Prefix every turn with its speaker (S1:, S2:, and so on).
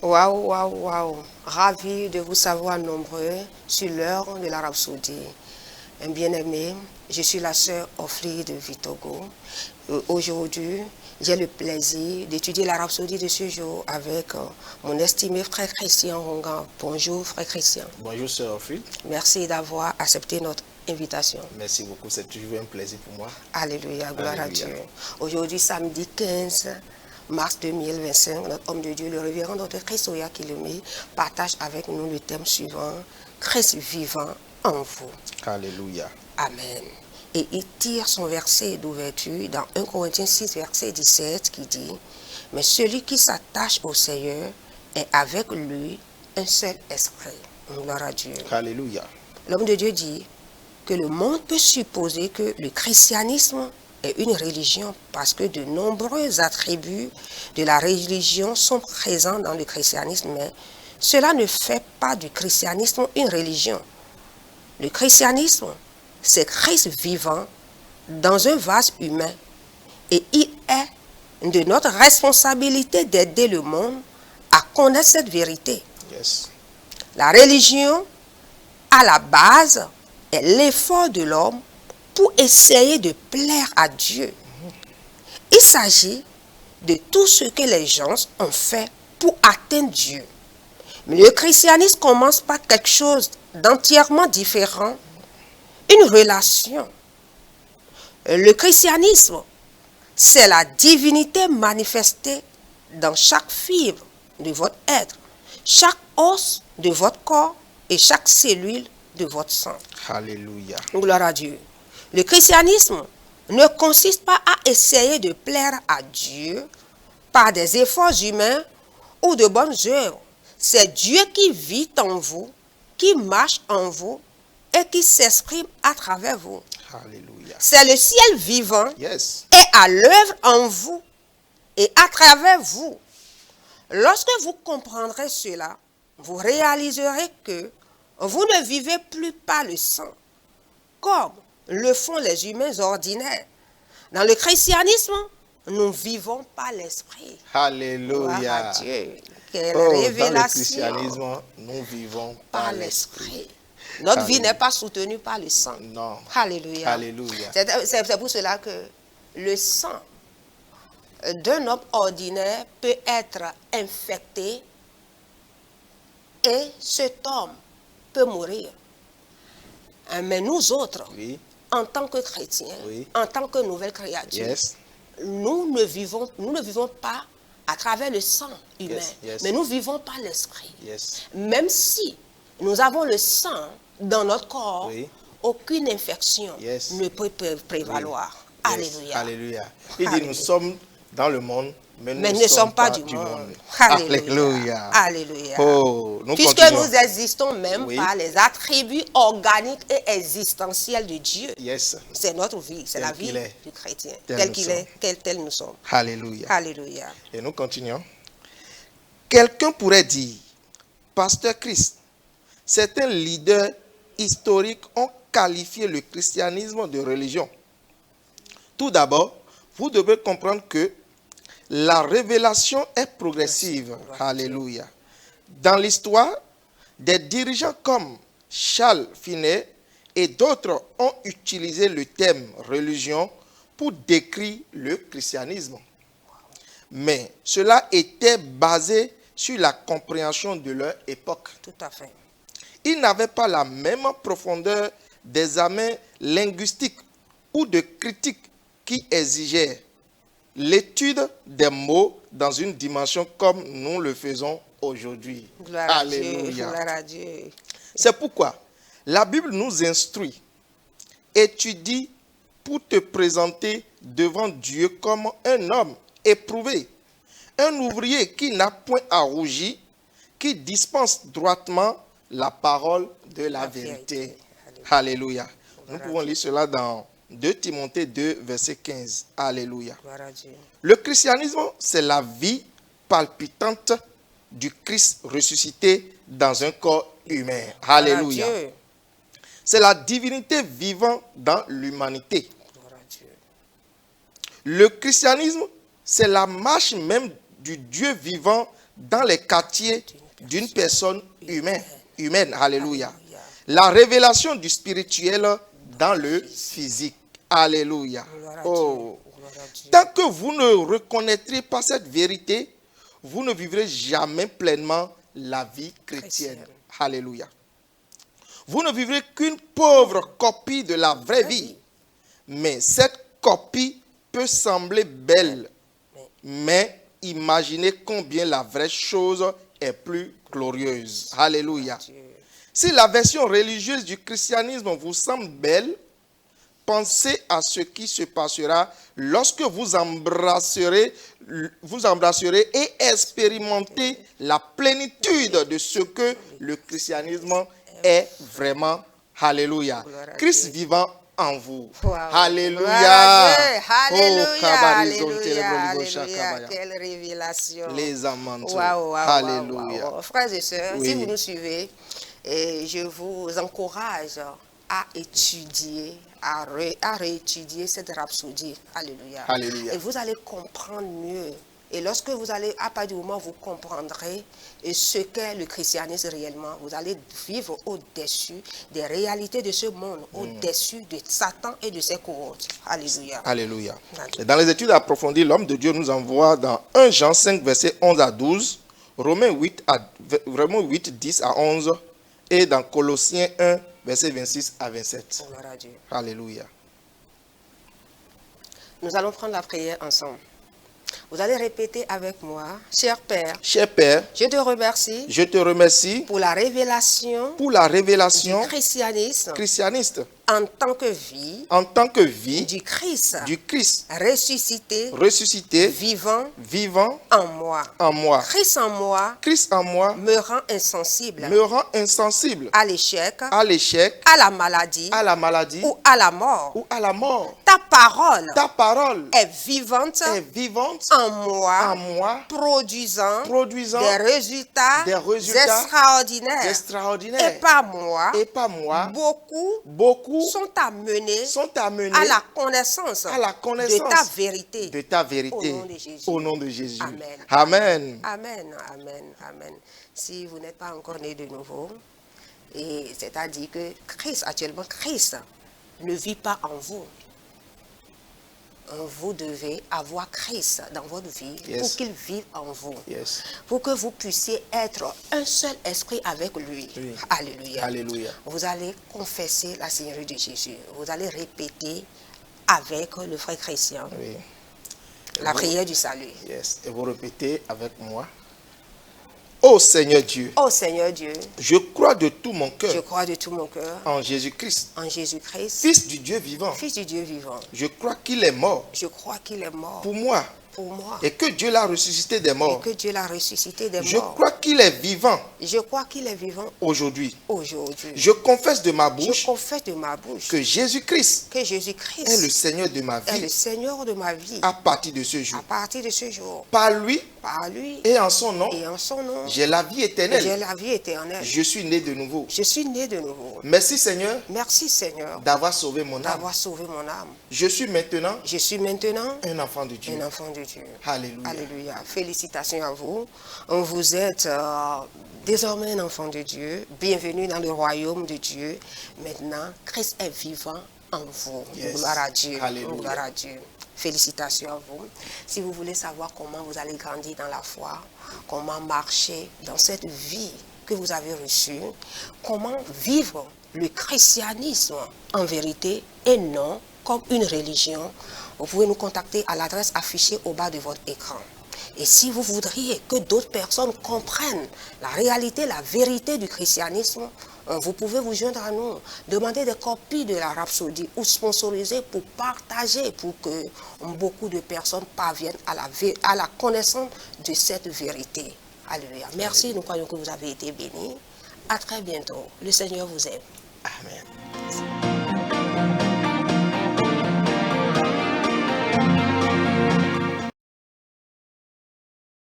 S1: Waouh, waouh, waouh. Ravi de vous savoir nombreux sur l'heure de l'Arabie Saoudite. Un bien-aimé, je suis la sœur Ofli de Vitogo. Aujourd'hui, j'ai le plaisir d'étudier l'Arabie Saoudite de ce jour avec mon estimé frère Christian Ronga. Bonjour frère Christian.
S2: Bonjour sœur Ofli.
S1: Merci d'avoir accepté notre invitation.
S2: Merci beaucoup, c'est toujours un plaisir pour moi.
S1: Alléluia, gloire à Dieu. Aujourd'hui, samedi 15 mars 2025, notre homme de Dieu, le révérend Dr Christoya Kilomé, partage avec nous le thème suivant, Christ vivant en vous.
S2: Alléluia.
S1: Amen. Et il tire son verset d'ouverture dans 1 Corinthiens 6, verset 17, qui dit, « Mais celui qui s'attache au Seigneur est avec lui un seul esprit. » Gloire à Dieu.
S2: Alléluia.
S1: L'homme de Dieu dit que le monde peut supposer que le christianisme est une religion parce que de nombreux attributs de la religion sont présents dans le christianisme, mais cela ne fait pas du christianisme une religion. Le christianisme, c'est Christ vivant dans un vase humain et il est de notre responsabilité d'aider le monde à connaître cette vérité.
S2: Yes.
S1: La religion, à la base, est l'effort de l'homme pour essayer de plaire à Dieu. Il s'agit de tout ce que les gens ont fait pour atteindre Dieu. Mais le christianisme commence par quelque chose d'entièrement différent, une relation. Le christianisme, c'est la divinité manifestée dans chaque fibre de votre être, chaque os de votre corps et chaque cellule de votre sang.
S2: Alléluia.
S1: Gloire à Dieu. Le christianisme ne consiste pas à essayer de plaire à Dieu par des efforts humains ou de bonnes œuvres. C'est Dieu qui vit en vous, qui marche en vous et qui s'exprime à travers vous.
S2: Alléluia.
S1: C'est le ciel vivant
S2: Yes.
S1: et à l'œuvre en vous et à travers vous. Lorsque vous comprendrez cela, vous réaliserez que vous ne vivez plus par le sang, comme le font les humains ordinaires. Dans le christianisme, nous vivons par l'esprit.
S2: Alléluia.
S1: Gloire à Dieu. Quelle
S2: Dans
S1: révélation.
S2: le christianisme, nous vivons
S1: Par
S2: par l'esprit.
S1: l'esprit. Notre vie
S2: Alléluia.
S1: n'est pas soutenue par le sang.
S2: Non.
S1: Alléluia.
S2: Alléluia.
S1: C'est pour cela que le sang d'un homme ordinaire peut être infecté et cet homme peut mourir. Mais nous autres,
S2: Oui.
S1: en tant que chrétiens,
S2: Oui.
S1: en tant que nouvelles créatures,
S2: Yes.
S1: nous ne vivons pas à travers le sang humain,
S2: Yes, yes.
S1: mais nous vivons par l'esprit.
S2: Yes.
S1: Même si nous avons le sang dans notre corps,
S2: Oui.
S1: aucune infection
S2: Yes.
S1: ne peut prévaloir.
S2: Yes.
S1: Alléluia.
S2: Alléluia. Il dit,
S1: Alléluia.
S2: nous sommes dans le monde, mais
S1: Mais
S2: nous
S1: ne sommes pas du
S2: monde.
S1: monde. Alléluia.
S2: Alléluia.
S1: Alléluia.
S2: Oh, nous
S1: Puisque
S2: continuons.
S1: nous existons même
S2: Oui.
S1: par les attributs organiques et existentiels de Dieu.
S2: Yes.
S1: C'est notre vie, c'est
S2: Tel
S1: la vie
S2: qu'il est.
S1: du chrétien.
S2: Tel
S1: Tel
S2: nous
S1: qu'il
S2: sommes.
S1: est, tel nous sommes.
S2: Alléluia.
S1: Alléluia.
S2: Et nous continuons. Quelqu'un pourrait dire, Pasteur Christ, certains leaders historiques ont qualifié le christianisme de religion. Tout d'abord, vous devez comprendre que la révélation est progressive. Alléluia. Dans l'histoire, des dirigeants comme Charles Finney et d'autres ont utilisé le terme religion pour décrire le christianisme. Mais cela était basé sur la compréhension de leur époque.
S1: Tout à fait.
S2: Ils n'avaient pas la même profondeur d'examen linguistique ou de critique qui exigeait l'étude des mots dans une dimension comme nous le faisons aujourd'hui.
S1: Gloire à Dieu.
S2: Alléluia.
S1: Gloire à Dieu.
S2: C'est pourquoi la Bible nous instruit. Étudie pour te présenter devant Dieu comme un homme éprouvé, un ouvrier qui n'a point à rougir, qui dispense droitement la parole de la vérité. Alléluia. Nous pouvons lire cela dans 2 Timothée 2, verset 15. Alléluia.
S1: Gloire à Dieu.
S2: Le christianisme, c'est la vie palpitante du Christ ressuscité dans un corps humain. Alléluia.
S1: Gloire à Dieu.
S2: C'est la divinité vivant dans l'humanité.
S1: Gloire à Dieu.
S2: Le christianisme, c'est la marche même du Dieu vivant dans les quartiers d'une personne humaine. Alléluia. La révélation du spirituel dans le physique. Alléluia. Oh. Tant que vous ne reconnaîtrez pas cette vérité, vous ne vivrez jamais pleinement la vie chrétienne. Alléluia. Vous ne vivrez qu'une pauvre copie de la vraie vie. Mais cette copie peut sembler belle. Mais imaginez combien la vraie chose est plus glorieuse. Alléluia. Si la version religieuse du christianisme vous semble belle, pensez à ce qui se passera lorsque vous embrasserez et expérimentez la plénitude de ce que le christianisme est vraiment. Alléluia. Christ vivant en vous.
S1: Wow.
S2: Alléluia.
S1: Alléluia.
S2: Oh,
S1: Alléluia. Quelle révélation.
S2: Les amantes.
S1: Wow,
S2: Alléluia.
S1: wow. Frères et sœurs,
S2: Oui.
S1: si vous nous suivez, je vous encourage à étudier, à réétudier cette rhapsodie. Alléluia.
S2: Alléluia.
S1: Et vous allez comprendre mieux. Et lorsque vous allez, à partir du moment où vous comprendrez ce qu'est le christianisme réellement, vous allez vivre au-dessus des réalités de ce monde, au-dessus de Satan et de ses cohortes. Alléluia.
S2: Alléluia. Et dans les études approfondies, l'homme de Dieu nous envoie dans 1 Jean 5, versets 11 à 12, Romains 8, 10 à 11, et dans Colossiens 1, versets 26 à 27.
S1: Gloire à Dieu.
S2: Alléluia.
S1: Nous allons prendre la prière ensemble. Vous allez répéter avec moi, cher Père,
S2: Cher Père,
S1: je te remercie
S2: je te remercie
S1: pour la révélation
S2: pour la révélation
S1: du christianisme
S2: christianiste
S1: en tant que vie
S2: en tant que vie
S1: du Christ
S2: du Christ
S1: ressuscité,
S2: ressuscité,
S1: vivant en moi.
S2: en moi.
S1: Christ en moi
S2: Christ en moi
S1: me rend insensible
S2: me rend insensible
S1: à l'échec,
S2: à l'échec,
S1: à la maladie
S2: à la maladie
S1: ou à la mort.
S2: ou à la mort.
S1: Ta parole
S2: Ta parole
S1: est vivante
S2: est vivante
S1: en moi,
S2: en moi,
S1: produisant
S2: produisant
S1: des résultats extraordinaires.
S2: extraordinaires.
S1: Et par moi,
S2: Et pas moi,
S1: beaucoup
S2: sont
S1: sont amenés
S2: amenés
S1: à la connaissance de ta vérité.
S2: de ta vérité.
S1: Au nom de Jésus.
S2: Au nom de Jésus.
S1: Amen.
S2: Amen.
S1: Amen, amen, amen. Si vous n'êtes pas encore né de nouveau, et c'est-à-dire que Christ ne vit pas en vous. Vous devez avoir Christ dans votre vie pour qu'il vive en vous.
S2: Yes.
S1: Pour que vous puissiez être un seul esprit avec lui.
S2: Oui.
S1: Alléluia.
S2: Alléluia.
S1: Vous allez confesser la Seigneurie de Jésus. Vous allez répéter avec le frère Christian
S2: Oui.
S1: la prière du salut.
S2: Yes. Et vous répétez avec moi. Ô Seigneur Dieu,
S1: Ô Seigneur Dieu,
S2: je crois de tout mon
S1: je
S2: cœur
S1: crois de tout mon cœur
S2: en Jésus-Christ,
S1: en Jésus-Christ,
S2: Fils du Dieu vivant.
S1: Fils du Dieu vivant.
S2: Je crois qu'il est mort
S1: Je crois qu'il est mort
S2: pour moi
S1: pour moi
S2: et que Dieu l'a ressuscité des
S1: et
S2: morts.
S1: que Dieu l'a ressuscité des
S2: Je
S1: morts.
S2: crois qu'il est vivant
S1: Je crois qu'il est vivant
S2: aujourd'hui.
S1: aujourd'hui.
S2: Je confesse de ma
S1: Je
S2: bouche
S1: confesse de ma bouche
S2: que Jésus-Christ
S1: que Jésus-Christ
S2: est le Seigneur de ma
S1: est le
S2: vie
S1: Seigneur de ma vie.
S2: à partir de ce jour.
S1: À partir de ce jour,
S2: Par lui
S1: par lui
S2: et en son nom,
S1: et en son nom,
S2: j'ai la vie
S1: j'ai
S2: éternelle.
S1: la vie éternelle.
S2: Je suis né de nouveau.
S1: Je suis né de nouveau.
S2: Merci Seigneur
S1: Merci Seigneur
S2: d'avoir sauvé mon âme.
S1: d'avoir sauvé mon âme.
S2: Je suis maintenant
S1: Je suis maintenant
S2: un enfant de Dieu.
S1: un enfant de Dieu.
S2: Alléluia.
S1: Alléluia. Félicitations à vous. Vous êtes désormais un enfant de Dieu. Bienvenue dans le royaume de Dieu. Maintenant, Christ est vivant en vous.
S2: Yes.
S1: Gloire à Dieu.
S2: Alléluia.
S1: Gloire à Dieu. Félicitations à vous. Si vous voulez savoir comment vous allez grandir dans la foi, comment marcher dans cette vie que vous avez reçue, comment vivre le christianisme en vérité et non comme une religion, vous pouvez nous contacter à l'adresse affichée au bas de votre écran. Et si vous voudriez que d'autres personnes comprennent la réalité, la vérité du christianisme, vous pouvez vous joindre à nous, demander des copies de la rhapsodie ou sponsoriser pour partager, pour que beaucoup de personnes parviennent à la connaissance de cette vérité. Alléluia. Merci, nous croyons que vous avez été bénis. À très bientôt. Le Seigneur vous aime.
S2: Amen.